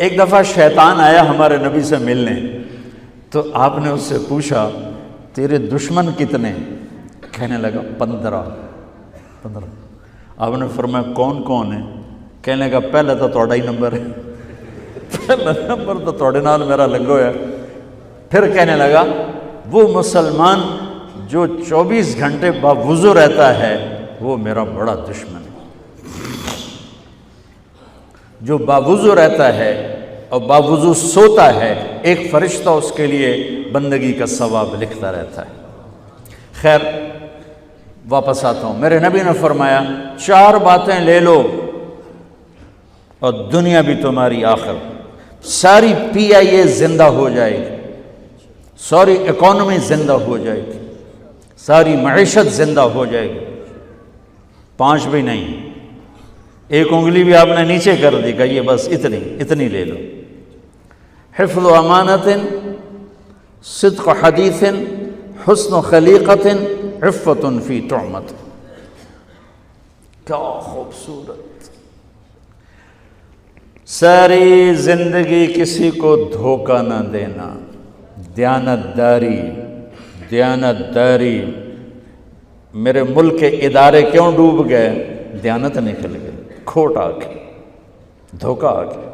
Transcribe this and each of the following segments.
ایک دفعہ شیطان آیا ہمارے نبی سے ملنے، تو آپ نے اس سے پوچھا تیرے دشمن کتنے؟ کہنے لگا 15۔ آپ نے فرمایا کون کون ہے؟ کہنے لگا پہلا تو تھوڑا ہی نمبر ہے، پہلا نمبر تو تھوڑے نال میرا لگو ہے۔ پھر کہنے لگا وہ مسلمان جو 24 گھنٹے باوضو رہتا ہے وہ میرا بڑا دشمن ہے۔ جو باوضو رہتا ہے اور باوضو سوتا ہے، ایک فرشتہ اس کے لیے بندگی کا ثواب لکھتا رہتا ہے۔ خیر واپس آتا ہوں، میرے نبی نے فرمایا 4 باتیں لے لو اور دنیا بھی تمہاری آخر، ساری PIA زندہ ہو جائے گی، ساری اکانومی زندہ ہو جائے گی، ساری معیشت زندہ ہو جائے گی۔ 5 بھی نہیں، ایک انگلی بھی آپ نے نیچے کر دی، کہ یہ بس اتنی لے لو۔ حفظ و امانت، صدق حدیث، حسن خلیقت، عفت فی طعمت۔ کیا خوبصورت! ساری زندگی کسی کو دھوکہ نہ دینا، دیانت داری۔ میرے ملک کے ادارے کیوں ڈوب گئے؟ دیانت نکل گئی، کھوٹ آ گئی، دھوکہ آ گیا۔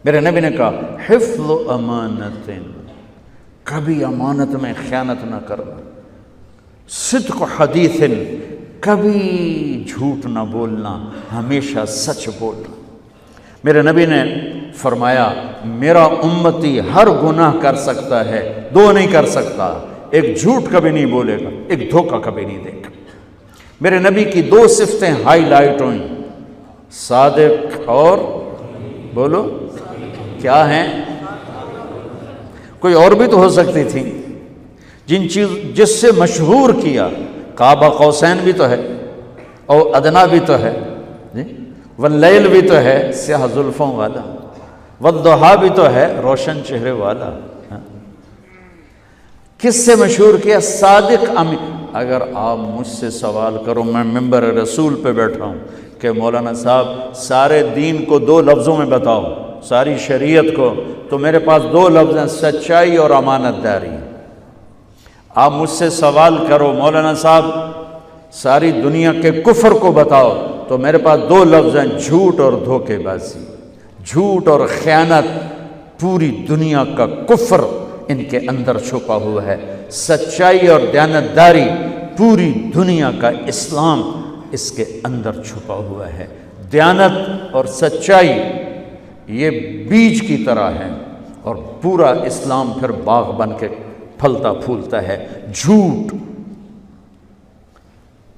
میرے نبی نے کہا حفظ امانت، کبھی امانت میں خیانت نہ کرنا، صدق حدیث، کبھی جھوٹ نہ بولنا، ہمیشہ سچ بولنا۔ میرے نبی نے فرمایا میرا امتی ہر گناہ کر سکتا ہے، 2 نہیں کر سکتا، ایک جھوٹ کبھی نہیں بولے گا، ایک دھوکہ کبھی نہیں دے گا۔ میرے نبی کی 2 صفتیں ہائی لائٹ ہوئیں، صادق اور بولو کیا ہیں؟ کوئی اور بھی تو ہو سکتی تھی، جس سے مشہور کیا، کعبہ قوسین بھی تو ہے، اور ادنا بھی تو ہے، واللیل بھی تو ہے سیاہ زلفوں والا، والضحیٰ بھی تو ہے روشن چہرے والا۔ کس سے مشہور کیا؟ صادق امین۔ اگر آپ مجھ سے سوال کرو، میں ممبر رسول پہ بیٹھا ہوں کہ مولانا صاحب سارے دین کو 2 لفظوں میں بتاؤ، ساری شریعت کو، تو میرے پاس 2 لفظ ہیں، سچائی اور امانت داری۔ آپ مجھ سے سوال کرو مولانا صاحب ساری دنیا کے کفر کو بتاؤ، تو میرے پاس 2 لفظ ہیں، جھوٹ اور دھوکے بازی، جھوٹ اور خیانت۔ پوری دنیا کا کفر ان کے اندر چھپا ہوا ہے، سچائی اور دیانتداری، پوری دنیا کا اسلام اس کے اندر چھپا ہوا ہے۔ دیانت اور سچائی یہ بیج کی طرح ہے، اور پورا اسلام پھر باغ بن کے پھلتا پھولتا ہے۔ جھوٹ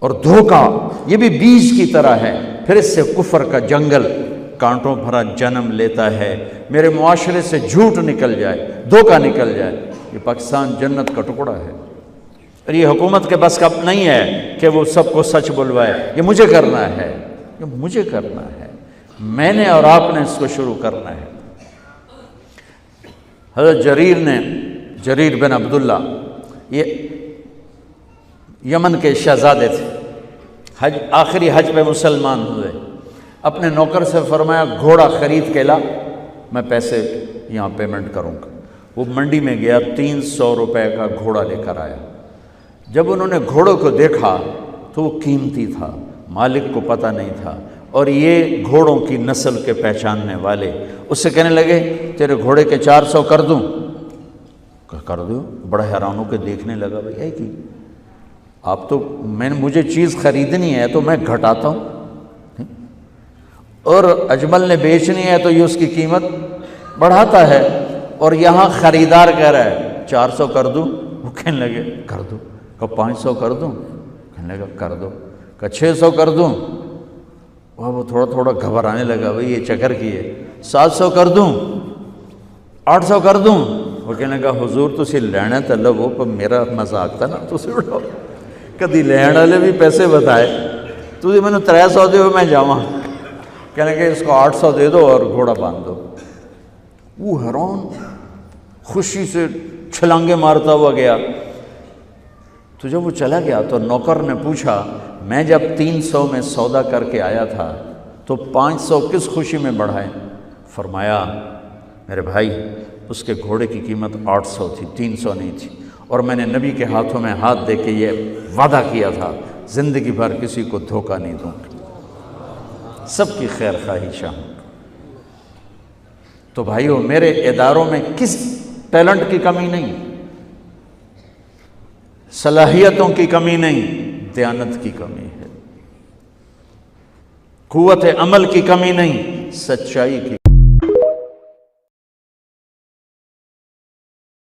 اور دھوکہ یہ بھی بیج کی طرح ہے، پھر اس سے کفر کا جنگل کانٹوں بھرا جنم لیتا ہے۔ میرے معاشرے سے جھوٹ نکل جائے، دھوکہ نکل جائے، یہ پاکستان جنت کا ٹکڑا ہے۔ اور یہ حکومت کے بس کا نہیں ہے کہ وہ سب کو سچ بلوائے، یہ مجھے کرنا ہے، یہ مجھے کرنا ہے، میں نے اور آپ نے اس کو شروع کرنا ہے۔ حضرت جریر بن عبداللہ یہ یمن کے شہزادے تھے، آخری حج پہ مسلمان ہوئے۔ اپنے نوکر سے فرمایا گھوڑا خرید کے لا، میں پیسے یہاں پیمنٹ کروں گا۔ وہ منڈی میں گیا، 300 روپے کا گھوڑا لے کر آیا۔ جب انہوں نے گھوڑوں کو دیکھا تو وہ قیمتی تھا، مالک کو پتہ نہیں تھا، اور یہ گھوڑوں کی نسل کے پہچاننے والے اس سے کہنے لگے تیرے گھوڑے کے 400 کر دوں؟ کر دو۔ بڑا حیران ہو کے دیکھنے لگا، بھائی ہے کہ آپ تو مجھے چیز خریدنی ہے تو میں گھٹاتا ہوں، اور اجمل نے بیچنی ہے تو یہ اس کی قیمت بڑھاتا ہے، اور یہاں خریدار کہہ رہا ہے 400 کر دوں؟ وہ کہنے لگے کر دو۔ کہ 500 کر دوں؟ کہنے لگا کر دو۔ کہ 600 کر دوں؟ وہ تھوڑا تھوڑا گھبرانے لگا، بھائی یہ چکر کی ہے۔ 700 کر دوں؟ 800 کر دوں؟ وہ کہنے لگا حضور تسی لینا تو لو، پر میرا مذاق تھا نا، تسی اڑاؤ، کدی لین والے بھی پیسے بتائے، تسی میں نے 300 دے میں جاواں۔ کہنے کہ اس کو 800 دے دو اور گھوڑا باندھ دو۔ وہ حیران، خوشی سے چھلانگے مارتا ہوا گیا۔ تو جب وہ چلا گیا تو نوکر نے پوچھا میں جب 300 میں سودا کر کے آیا تھا تو 500 کس خوشی میں بڑھائے؟ فرمایا میرے بھائی اس کے گھوڑے کی قیمت 800 تھی، 300 نہیں تھی، اور میں نے نبی کے ہاتھوں میں ہاتھ دے کے یہ وعدہ کیا تھا زندگی بھر کسی کو دھوکہ نہیں دوں گا، سب کی خیر خواہی چاہوں گا۔ تو بھائیو میرے اداروں میں کس ٹیلنٹ کی کمی نہیں، صلاحیتوں کی کمی نہیں، دیانت کی کمی ہے، قوت عمل کی کمی نہیں، سچائی کی